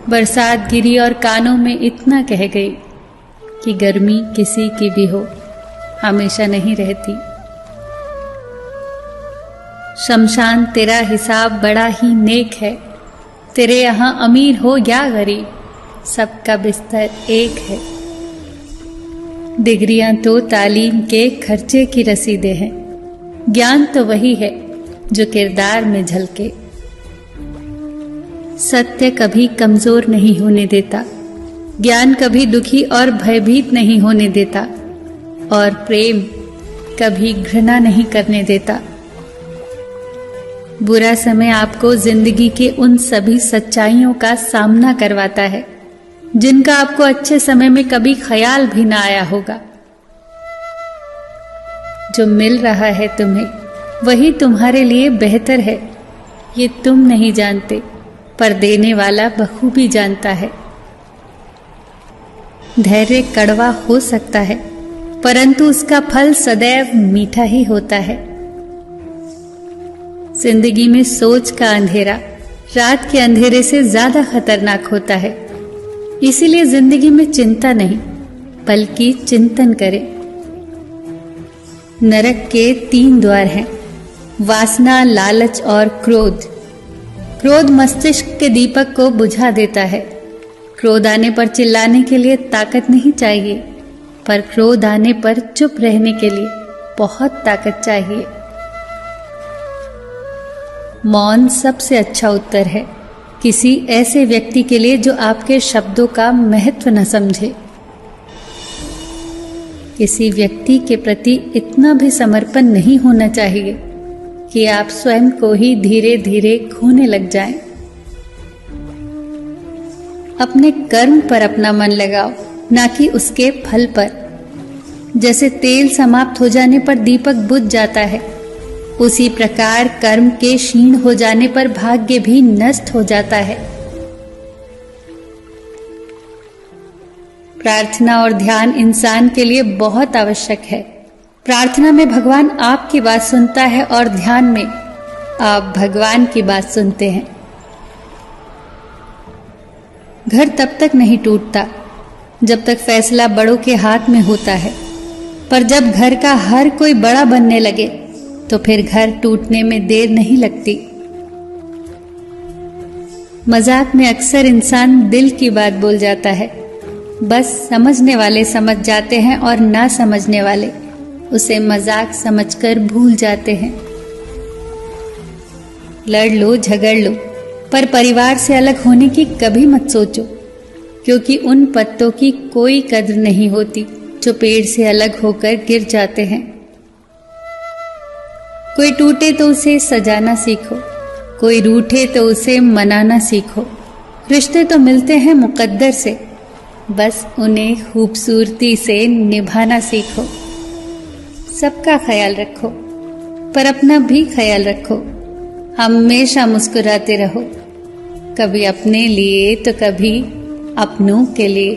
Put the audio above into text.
बरसात गिरी और कानों में इतना कह गई कि गर्मी किसी की भी हो, हमेशा नहीं रहती। शमशान तेरा हिसाब बड़ा ही नेक है, तेरे यहाँ अमीर हो या गरीब, सबका बिस्तर एक है। डिग्रियां तो तालीम के खर्चे की रसीदें हैं, ज्ञान तो वही है जो किरदार में झलके। सत्य कभी कमजोर नहीं होने देता, ज्ञान कभी दुखी और भयभीत नहीं होने देता, और प्रेम कभी घृणा नहीं करने देता। बुरा समय आपको जिंदगी के उन सभी सच्चाइयों का सामना करवाता है जिनका आपको अच्छे समय में कभी ख्याल भी ना आया होगा। जो मिल रहा है तुम्हें वही तुम्हारे लिए बेहतर है, ये तुम नहीं जानते, पर देने वाला बखूबी जानता है। धैर्य कड़वा हो सकता है, परंतु उसका फल सदैव मीठा ही होता है। जिंदगी में सोच का अंधेरा रात के अंधेरे से ज्यादा खतरनाक होता है, इसीलिए जिंदगी में चिंता नहीं बल्कि चिंतन करें। नरक के 3 द्वार हैं, वासना, लालच और क्रोध। क्रोध मस्तिष्क के दीपक को बुझा देता है। क्रोध आने पर चिल्लाने के लिए ताकत नहीं चाहिए, पर क्रोध आने पर चुप रहने के लिए बहुत ताकत चाहिए। मौन सबसे अच्छा उत्तर है किसी ऐसे व्यक्ति के लिए जो आपके शब्दों का महत्व न समझे। किसी व्यक्ति के प्रति इतना भी समर्पण नहीं होना चाहिए कि आप स्वयं को ही धीरे धीरे खोने लग जाएं। अपने कर्म पर अपना मन लगाओ, ना कि उसके फल पर। जैसे तेल समाप्त हो जाने पर दीपक बुझ जाता है, उसी प्रकार कर्म के क्षीण हो जाने पर भाग्य भी नष्ट हो जाता है। प्रार्थना और ध्यान इंसान के लिए बहुत आवश्यक है। प्रार्थना में भगवान आपकी बात सुनता है और ध्यान में आप भगवान की बात सुनते हैं। घर तब तक नहीं टूटता जब तक फैसला बड़ों के हाथ में होता है, पर जब घर का हर कोई बड़ा बनने लगे तो फिर घर टूटने में देर नहीं लगती। मजाक में अक्सर इंसान दिल की बात बोल जाता है, बस समझने वाले समझ जाते हैं और ना समझने वाले उसे मजाक समझकर भूल जाते हैं। लड़ लो, झगड़ लो, पर परिवार से अलग होने की कभी मत सोचो, क्योंकि उन पत्तों की कोई कद्र नहीं होती जो पेड़ से अलग होकर गिर जाते हैं। कोई टूटे तो उसे सजाना सीखो, कोई रूठे तो उसे मनाना सीखो। रिश्ते तो मिलते हैं मुकद्दर से, बस उन्हें खूबसूरती से निभाना सीखो। सबका ख्याल रखो, पर अपना भी ख्याल रखो। हमेशा मुस्कुराते रहो, कभी अपने लिए तो कभी अपनों के लिए।